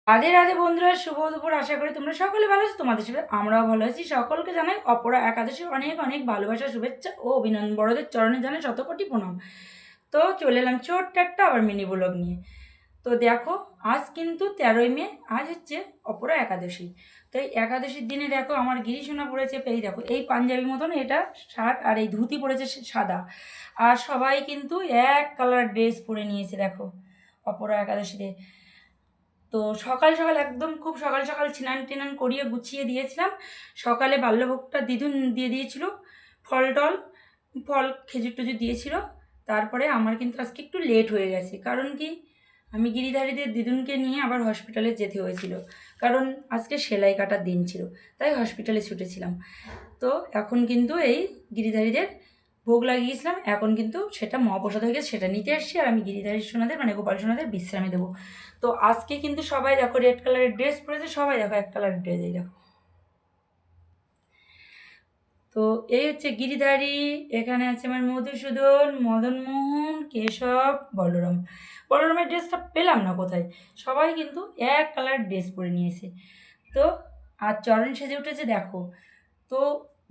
রাধে রাধে বন্ধুরা, শুভ দুপুর। আশা করি তোমরা সকলে ভালো আছো। তোমাদের সাথে আমরাও ভালো আছি। সকলকে জানাই অপরা একাদশীর অনেক অনেক ভালোবাসা, শুভেচ্ছা ও অভিনন্দন। বড়দের চরণে জানাই শতকোটি প্রণাম। তো চলে এলাম ছোট্ট একটা আবার মিনি ব্লগ নিয়ে। তো দেখো, আজ কিন্তু 13ই মে, আজ হচ্ছে অপরা একাদশী। তো এই একাদশীর দিনে দেখো আমার গিরিশোনা পড়েছে, এই দেখো এই পাঞ্জাবি মতন এটা শার্ট, আর এই ধুতি পড়েছে সাদা। আর সবাই কিন্তু এক কালার ড্রেস পরে নিয়েছে দেখো অপরা একাদশীতে। তো সকাল সকাল একদম খুব সকাল সকাল স্নান টিনান করিয়ে গুছিয়ে দিয়েছিলাম। সকালে বাল্যভোগটা দিদুন দিয়ে দিয়েছিল, ফল টল, ফল খেজুর টেজুর দিয়েছিল। তারপরে আমার কিন্তু আজকে একটু লেট হয়ে গেছে, কারণ কি আমি গিরিধারীদের দিদুনকে নিয়ে আবার হসপিটালে যেতে হয়েছিল, কারণ আজকে সেলাই কাটার দিন ছিল, তাই হসপিটালে ছুটেছিলাম। তো এখন কিন্তু এই গিরিধারীদের ভোগ লাগিয়েছিলাম, এখন কিন্তু সেটা মহাপ্রসাদ হয়ে গেছে, সেটা নিতে এসেছি। আর আমি গিরিধারী সোনাদের মানে গোপাল সোনাদের বিশ্রামে দেবো। তো আজকে কিন্তু সবাই দেখো রেড কালারের ড্রেস পরেছে, সবাই দেখো এক কালারের ড্রেস, এই দেখো। তো এই হচ্ছে গিরিধারী, এখানে আছে আমার মধুসূদন, মদনমোহন, কেশব, বলরাম। বলরামের ড্রেসটা পেলাম না কোথায়, সবাই কিন্তু এক কালার ড্রেস পরে নিয়েছে। তো আর চরণ সেজে উঠেছে দেখো। তো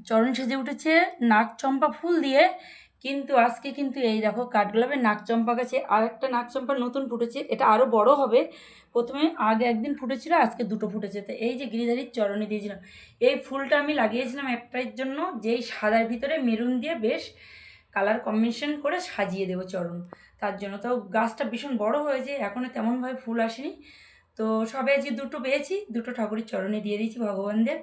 চরণ সেজে উঠেছে নাকচম্পা ফুল দিয়ে, কিন্তু আজকে কিন্তু এই দেখো কাঠগোলাপের নাকচম্পা গাছে আর একটা নাকচম্পা নতুন ফুটেছে, এটা আরও বড় হবে। প্রথমে আগে একদিন ফুটেছিল, আজকে দুটো ফুটেছে। তো এই যে গিরিধারীর চরণে দিয়েছিলাম, এই ফুলটা আমি লাগিয়েছিলাম একটার জন্য, যেই সাদার ভিতরে মেরুন দিয়ে বেশ কালার কম্বিনেশন করে সাজিয়ে দেবো চরণ, তার জন্য। তো গাছটা ভীষণ বড় হয়েছে, এখনও তেমনভাবে ফুল আসেনি। তো সবে আজকে দুটো পেয়েছি, দুটো ঠাকুরের চরণে দিয়ে দিয়েছি ভগবানদের।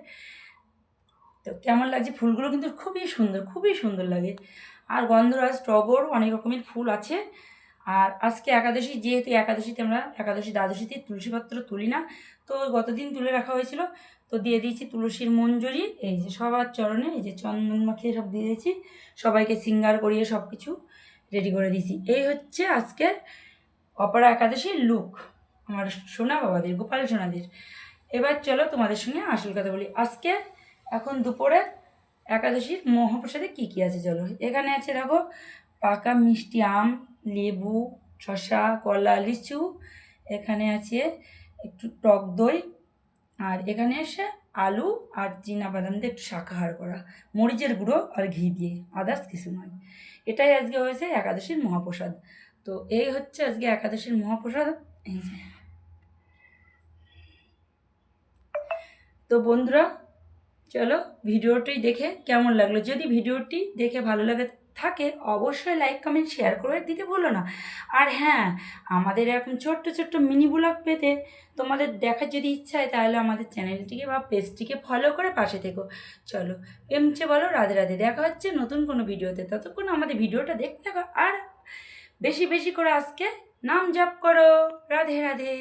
তো কেমন লাগছে ফুলগুলো, কিন্তু খুবই সুন্দর, খুবই সুন্দর লাগে। আর গন্ধরাজ, টগর, অনেক রকমের ফুল আছে। আর আজকে একাদশী, যেহেতু একাদশীতে আমরা একাদশী দ্বাদশীতে তুলসীপত্র তুলি না, তো গতদিন তুলে রাখা হয়েছিল, তো দিয়ে দিয়েছি তুলসীর মঞ্জরি। এই যে সবার চরণে এই যে চন্দন মাখিয়ে সব দিয়ে দিয়েছি, সবাইকে সিঙ্গার করিয়ে সব কিছু রেডি করে দিয়েছি। এই হচ্ছে আজকের অপরা একাদশীর লুক আমার সোনা বাবাদের, গোপাল সোনাদের। এবার চলো তোমাদের সঙ্গে আসল কথা বলি। আজকে এখন দুপুরে একাদশীর মহাপ্রসাদে কী কী আছে চলো। এখানে আছে দেখো পাকা মিষ্টি আম, লেবু, শসা, কলা, লিচু। এখানে আছে একটু টক দই। আর এখানে এসে আলু আর বাদাম দিয়ে একটু শাকাহার করা, মরিচের গুঁড়ো আর ঘি দিয়ে, আদার্স কিছু নয়। এটাই আজকে হয়েছে একাদশীর মহাপ্রসাদ। তো এই হচ্ছে আজকে একাদশীর মহাপ্রসাদ। এই যে, তো বন্ধুরা চলো ভিডিওটি দেখে কেমন লাগলো, যদি ভিডিওটি দেখে ভালো লাগে থাকে অবশ্যই লাইক কমেন্ট শেয়ার করে দিতে ভুলো না। আর হ্যাঁ, আমাদের এরকম ছোট্ট ছোট্ট মিনি ব্লগ পেতে তোমাদের দেখার যদি ইচ্ছা হয়, তাহলে আমাদের চ্যানেলটিকে বা পেজটিকে ফলো করে পাশে থেকো। চলো এমছে বলো, রাধে রাধে। দেখা হচ্ছে নতুন কোনো ভিডিওতে, ততক্ষণ আমাদের ভিডিওটা দেখতে থাকো আর বেশি বেশি করে আজকে নাম জপ করো। রাধে রাধে।